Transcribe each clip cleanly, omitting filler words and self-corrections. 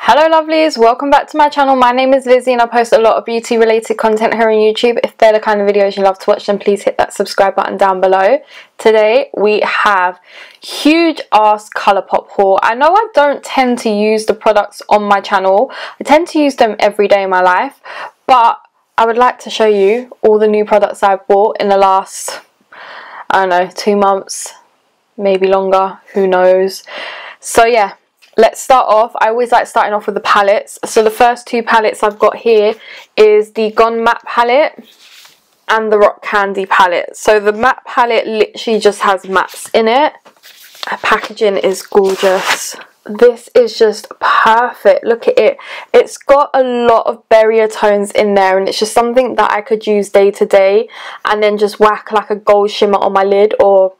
Hello lovelies, welcome back to my channel. My name is Lizzie and I post a lot of beauty related content here on YouTube. If they're the kind of videos you love to watch, then please hit that subscribe button down below. Today we have huge ass Colourpop haul. I know I don't tend to use the products on my channel. I tend to use them every day in my life, but I would like to show you all the new products I've bought in the last, I don't know, 2 months, maybe longer, who knows. So yeah, let's start off. I always like starting off with the palettes. So the first two palettes I've got here is the Gone Matte palette and the Rock Candy palette. So the matte palette literally just has mattes in it. The packaging is gorgeous. This is just perfect. Look at it. It's got a lot of berrier tones in there, and it's just something that I could use day to day and then just whack like a gold shimmer on my lid or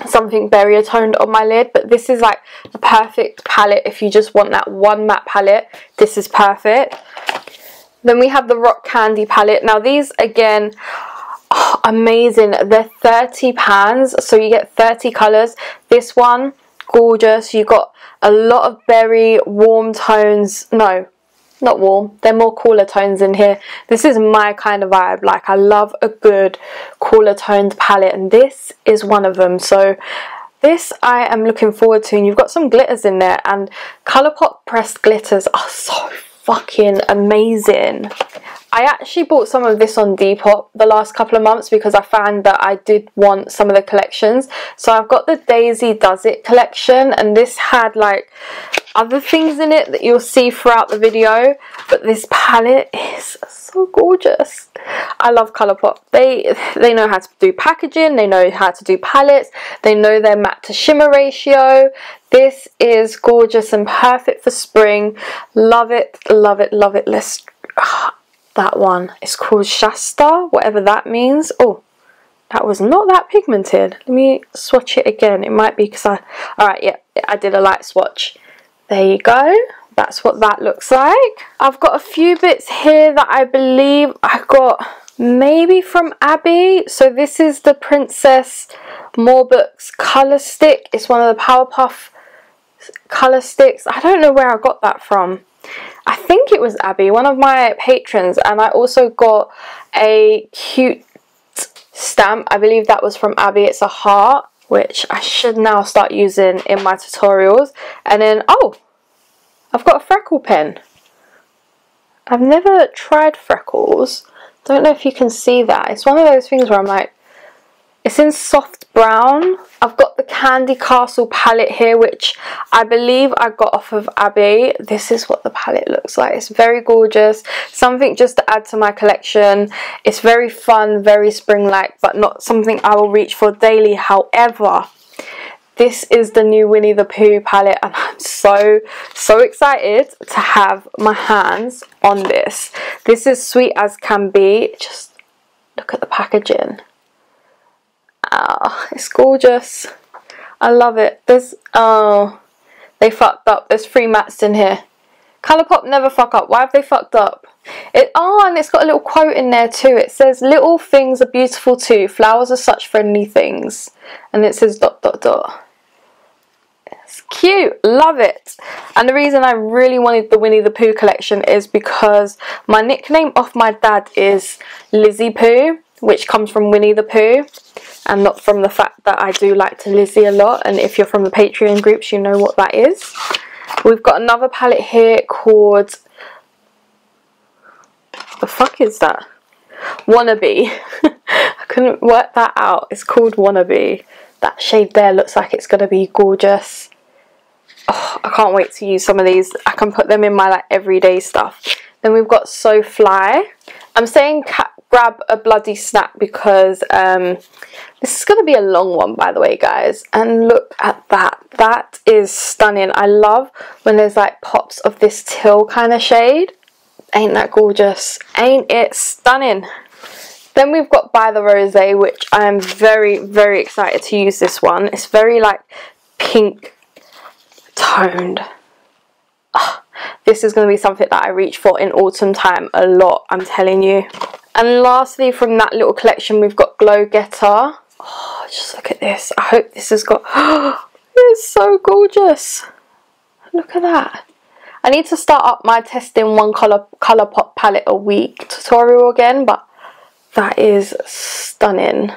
something berrier toned on my lid. But this is like the perfect palette if you just want that one matte palette. This is perfect. Then we have the Rock Candy palette. Now these again, oh, amazing. They're 30 pans, so you get 30 colours. This one, gorgeous. You got a lot of berry warm tones. No, not warm, they're more cooler tones in here. This is my kind of vibe. Like, I love a good cooler toned palette, and this is one of them. So this I am looking forward to. And you've got some glitters in there, and Colourpop pressed glitters are so fucking amazing. I actually bought some of this on Depop the last couple of months because I found that I did want some of the collections. So I've got the Daisy Does It collection, and this had like other things in it that you'll see throughout the video, but this palette is so gorgeous. I love Colourpop. They know how to do packaging, they know how to do palettes, they know their matte to shimmer ratio. This is gorgeous and perfect for spring. Love it, love it, love it. Let's that one, it's called Shasta, whatever that means. Oh, that was not that pigmented. Let me swatch it again. It might be because alright, yeah, I did a light swatch. There you go. That's what that looks like. I've got a few bits here that I believe I got maybe from Abby. So this is the Princess Morbooks colour stick. It's one of the Powerpuff colour sticks. I don't know where I got that from. I think it was Abby, one of my patrons. And I also got a cute stamp. I believe that was from Abby. It's a heart, which I should now start using in my tutorials. And then, oh, I've got a Freckle Pen. I've never tried freckles. Don't know if you can see that. It's one of those things where I'm like, it's in soft brown. I've got the Candy Castle palette here, which I believe I got off of Abby. This is what the palette looks like. It's very gorgeous. Something just to add to my collection. It's very fun, very spring-like, but not something I will reach for daily. However, this is the new Winnie the Pooh palette, and I'm so excited to have my hands on this. This is sweet as can be. Just look at the packaging. Ah, it's gorgeous. I love it. There's, oh, they fucked up. There's 3 mattes in here. Colourpop never fuck up. Why have they fucked up? Oh, and it's got a little quote in there too. It says, "Little things are beautiful too. Flowers are such friendly things." And it says ... It's cute. Love it. And the reason I really wanted the Winnie the Pooh collection is because my nickname of my dad is Lizzie Pooh, which comes from Winnie the Pooh, and not from the fact that I do like to Lizzie a lot. And if you're from the Patreon groups, you know what that is. We've got another palette here called, the fuck is that? Wannabe. I couldn't work that out. It's called Wannabe. That shade there looks like it's going to be gorgeous. Oh, I can't wait to use some of these. I can put them in my like everyday stuff. Then we've got So Fly. I'm saying grab a bloody snap because this is going to be a long one, by the way, guys. And look at that. That is stunning. I love when there's like pops of this teal kind of shade. Ain't that gorgeous? Ain't it stunning? Then we've got By the Rosé, which I am very excited to use this one. It's very like pink toned. Oh, this is going to be something that I reach for in autumn time a lot, I'm telling you. And lastly, from that little collection, we've got Glow Getter. Oh, just look at this. I hope this has got... Oh, it's so gorgeous. Look at that. I need to start up my testing one Colourpop palette a week tutorial again, but that is stunning.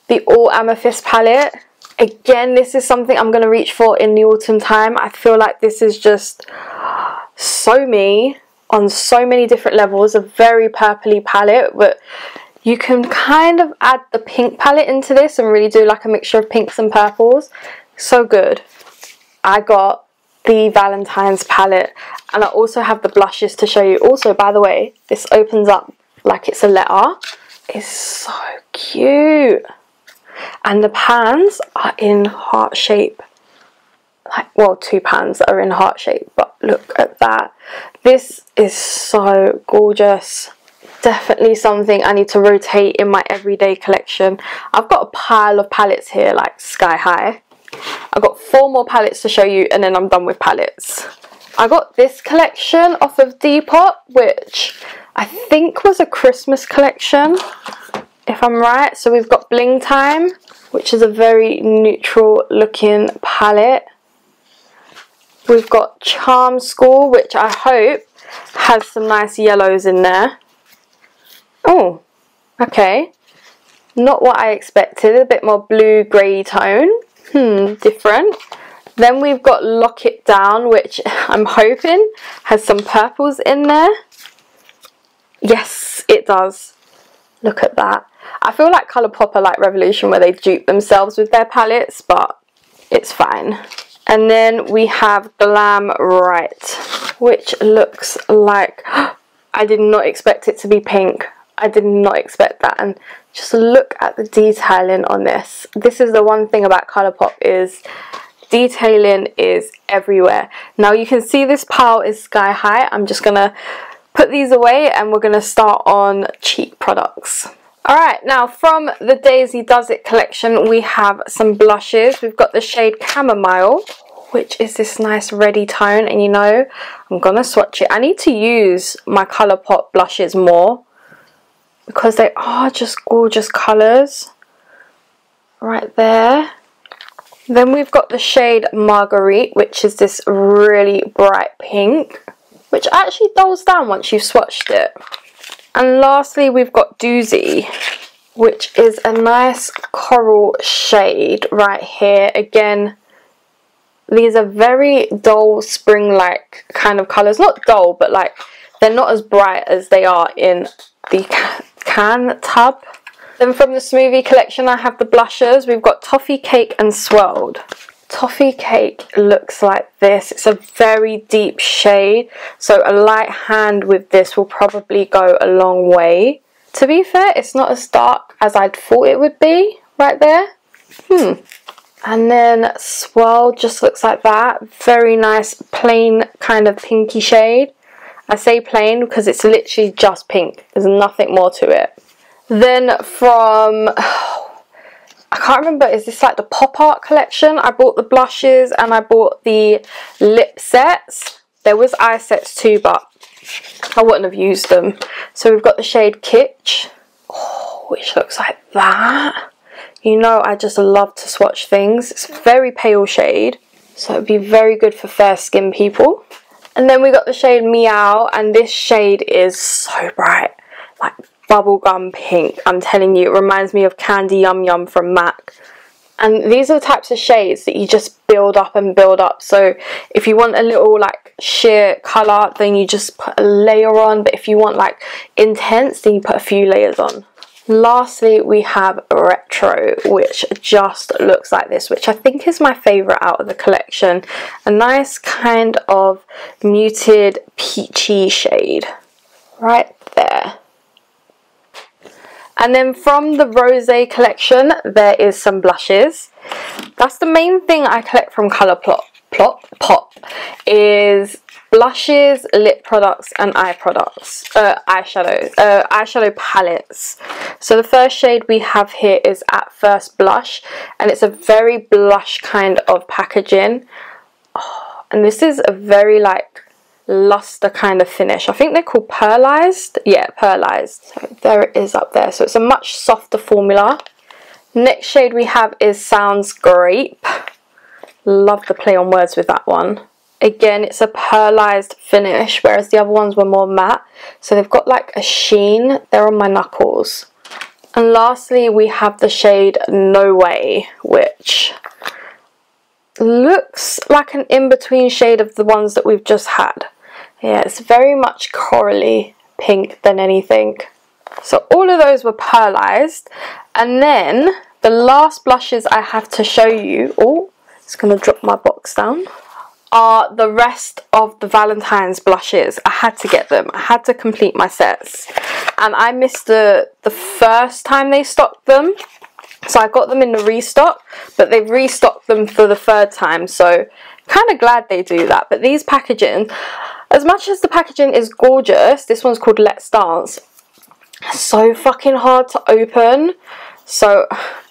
The All Amethyst palette. Again, this is something I'm going to reach for in the autumn time. I feel like this is just so me on so many different levels. A very purpley palette, but you can kind of add the pink palette into this and really do like a mixture of pinks and purples. So good. I got the Valentine's palette, and I also have the blushes to show you. Also, by the way, this opens up like it's a letter. It's so cute. And the pans are in heart shape. Like, well, 2 pans are in heart shape, but look at that. This is so gorgeous. Definitely something I need to rotate in my everyday collection. I've got a pile of palettes here, like sky high. I've got 4 more palettes to show you, and then I'm done with palettes. I got this collection off of Depop, which I think was a Christmas collection, if I'm right. So we've got Bling Time, which is a very neutral looking palette. We've got Charm School, which I hope has some nice yellows in there. Oh, okay. Not what I expected. A bit more blue grey tone. Different. Then we've got Lock It Down, which I'm hoping has some purples in there. Yes, it does. Look at that. I feel like Colourpop are like Revolution, where they dupe themselves with their palettes, but it's fine. And then we have Glam Right, which looks like... I did not expect it to be pink. I did not expect that. And just look at the detailing on this. This is the one thing about Colourpop, is detailing is everywhere. Now you can see this pile is sky high. I'm just going to put these away and we're going to start on cheek products. Alright, now from the Daisy Does It collection, we have some blushes. We've got the shade Chamomile, which is this nice reddy tone, and you know, I'm going to swatch it. I need to use my Colourpop blushes more because they are just gorgeous colours. Right there. Then we've got the shade Marguerite, which is this really bright pink, which actually dulls down once you've swatched it. And lastly, we've got Doozy, which is a nice coral shade right here. Again, these are very dull spring-like kind of colours. Not dull, but like they're not as bright as they are in the can tub. Then from the Smoothie collection, I have the blushes. We've got Toffee Cake and Swirled. Toffee Cake looks like this. It's a very deep shade, so a light hand with this will probably go a long way. To be fair, it's not as dark as I'd thought it would be right there. And then Swirled just looks like that. Very nice plain kind of pinky shade. I say plain because it's literally just pink. There's nothing more to it. Then from... I can't remember, is this like the Pop Art collection? I bought the blushes and I bought the lip sets. There was eye sets too, but I wouldn't have used them. So we've got the shade Kitsch, which looks like that. You know, I just love to swatch things. It's a very pale shade, so it'd be very good for fair skin people. And then we got the shade Meow, and this shade is so bright, like bubblegum pink. I'm telling you, it reminds me of Candy Yum Yum from MAC. And these are the types of shades that you just build up and build up. So if you want a little like sheer colour, then you just put a layer on. But if you want like intense, then you put a few layers on. Lastly, we have Retro, which just looks like this, which I think is my favourite out of the collection. A nice kind of muted peachy shade right there. And then from the Rosé collection, there is some blushes. That's the main thing I collect from Colourpop is blushes, lip products, and eye products, eyeshadow palettes. So the first shade we have here is At First Blush, and it's a very blush kind of packaging. Oh, and this is a very like luster kind of finish. I think they're called pearlized. Yeah, pearlized. So there it is up there. So it's a much softer formula. Next shade we have is Sounds Grape. Love the play on words with that one. Again, it's a pearlized finish, whereas the other ones were more matte. So they've got like a sheen. They're on my knuckles. And lastly, we have the shade No Way, which looks like an in-between shade of the ones that we've just had. Yeah, it's very much corally pink than anything. So all of those were pearlized. And then the last blushes I have to show you, oh, it's going to drop my box down, are the rest of the Valentine's blushes. I had to get them. I had to complete my sets. And I missed the first time they stocked them. So I got them in the restock, but they've restocked them for the third time. So kind of glad they do that. But these packaging, as much as the packaging is gorgeous, this one's called Let's Dance. So fucking hard to open. So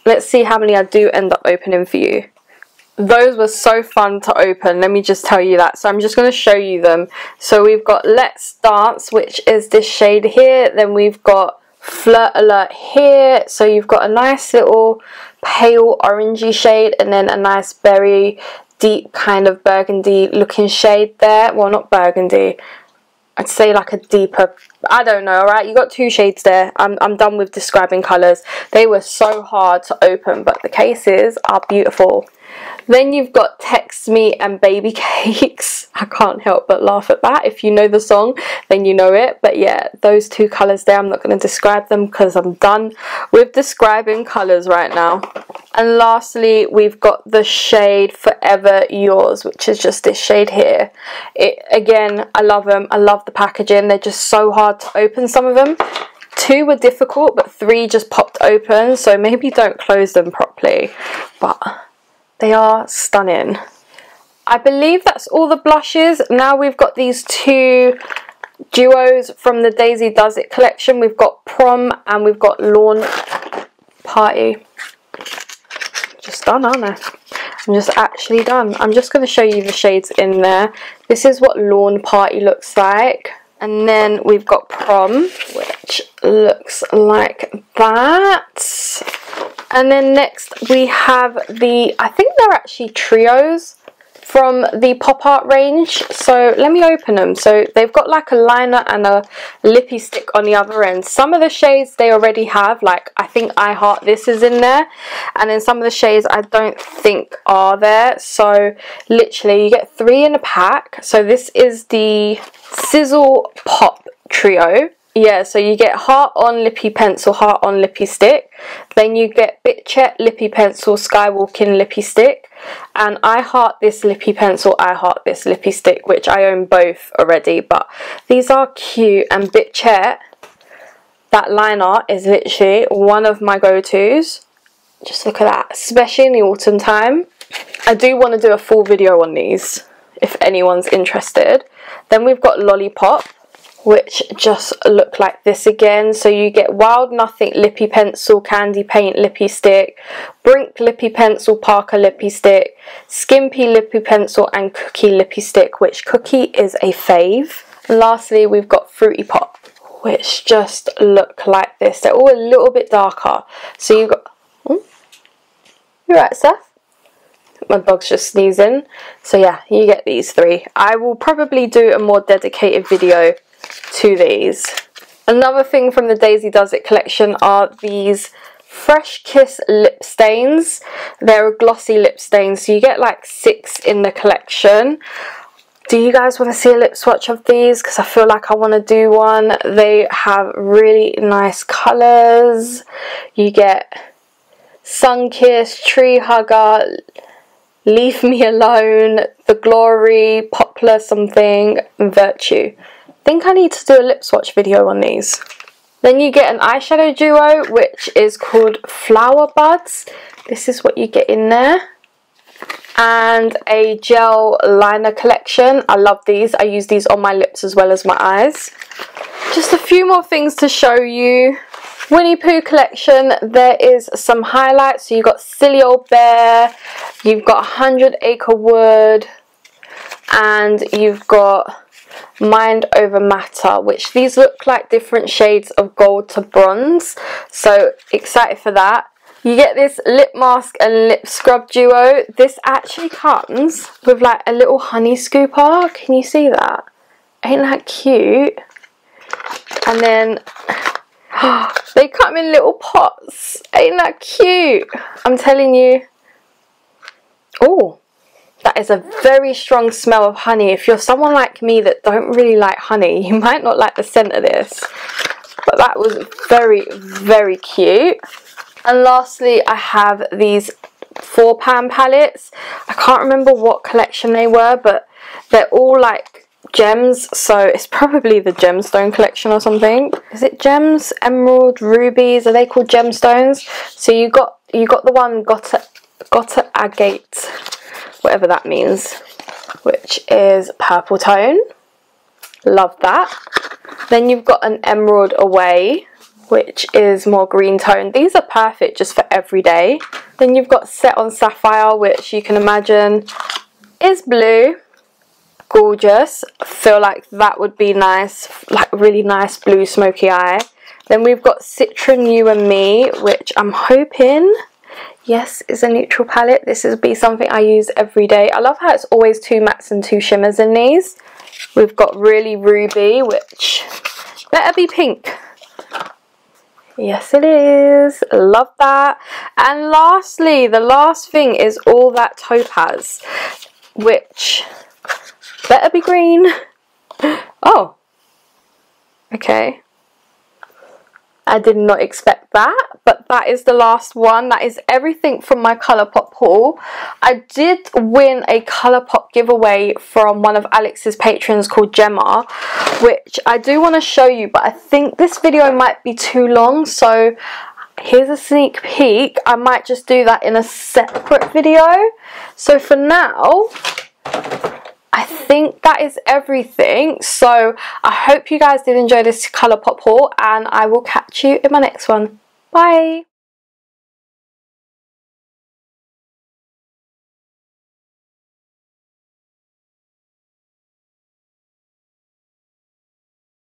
let's see how many I do end up opening for you. Those were so fun to open, let me just tell you that. So I'm just going to show you them. So we've got Let's Dance, which is this shade here. Then we've got Flirt Alert here. So you've got a nice little pale orangey shade, and then a nice berry deep kind of burgundy looking shade there. Well, not burgundy, I'd say like a deeper, I don't know, alright? You got two shades there. I'm done with describing colours. They were so hard to open, but the cases are beautiful. Then you've got Text Me and Baby Cakes. I can't help but laugh at that. If you know the song, then you know it. But yeah, those two colours there, I'm not going to describe them because I'm done with describing colours right now. And lastly, we've got the shade Forever Yours, which is just this shade here. Again, I love them. I love the packaging. They're just so hard to open, some of them. 2 were difficult, but 3 just popped open. So maybe don't close them properly. But they are stunning. I believe that's all the blushes. Now we've got these 2 duos from the Daisy Does It collection. We've got Prom and we've got Lawn Party. Just done, aren't I? I'm just actually done. I'm just going to show you the shades in there. This is what Lawn Party looks like. And then we've got Prom, which looks like that. And then next we have the, I think they're actually trios from the Pop Art range. So let me open them. So they've got like a liner and a lippy stick on the other end. Some of the shades they already have, like I think I Heart This is in there. And then some of the shades I don't think are there. So literally you get 3 in a pack. So this is the Sizzle Pop Trio. Yeah, so you get Heart On Lippy Pencil, Heart On Lippy Stick. Then you get Bitchet Lippy Pencil, Skywalking Lippy Stick. And I Heart This Lippy Pencil, I Heart This Lippy Stick, which I own both already. But these are cute. And Bitchet, that line art is literally one of my go-tos. Just look at that, especially in the autumn time. I do want to do a full video on these, if anyone's interested. Then we've got Lollipop, which just look like this again. So you get Wild Nothing Lippy Pencil, Candy Paint Lippy Stick, Brink Lippy Pencil, Parker Lippy Stick, Skimpy Lippy Pencil, and Cookie Lippy Stick, which Cookie is a fave. And lastly, we've got Fruity Pop, which just look like this. They're all a little bit darker. So you've got, oh, you're right, Seth. My dog's just sneezing. So yeah, you get these 3. I will probably do a more dedicated video to these. Another thing from the Daisy Does It collection are these Fresh Kiss lip stains. They're a glossy lip stain, so you get like 6 in the collection. Do you guys want to see a lip swatch of these? Because I feel like I want to do one. They have really nice colours. You get Sun Kiss, Tree Hugger, Leave Me Alone, The Glory, Poplar something, and Virtue. I think I need to do a lip swatch video on these. Then you get an eyeshadow duo, which is called Flower Buds. This is what you get in there. And a gel liner collection. I love these. I use these on my lips as well as my eyes. Just a few more things to show you. Winnie Pooh collection, there is some highlights. So you've got Silly Old Bear, you've got 100 Acre Wood, and you've got Mind Over Matter, which these look like different shades of gold to bronze. So excited for that. You get this lip mask and lip scrub duo. This actually comes with like a little honey scooper. Can you see that? Ain't that cute? And then they come in little pots. Ain't that cute? I'm telling you. Oh, that is a very strong smell of honey. If you're someone like me that don't really like honey, you might not like the scent of this. But that was very, very cute. And lastly, I have these 4-pan palettes. I can't remember what collection they were, but they're all like gems, so it's probably the gemstone collection or something. Is it gems, emerald, rubies? Are they called gemstones? So you got the one gotta agate, whatever that means, which is purple tone. Love that. Then you've got an emerald away, which is more green tone. These are perfect just for every day. Then you've got Set on Sapphire, which you can imagine is blue. Gorgeous. I feel like that would be nice, like really nice blue smoky eye. Then we've got Citron You and Me, which I'm hoping, yes, is a neutral palette. This would be something I use every day. I love how it's always 2 mattes and 2 shimmers in these. We've got Really Ruby, which better be pink. Yes, it is. Love that. And lastly, the last thing is All That Topaz, which better be green. Oh, okay. I did not expect that, but that is the last one. That is everything from my Colourpop haul. I did win a Colourpop giveaway from one of Alex's patrons called Gemma, which I do want to show you, but I think this video might be too long, so here's a sneak peek. I might just do that in a separate video. So for now, I think that is everything. So I hope you guys did enjoy this Colourpop haul, and I will catch you in my next one. Bye!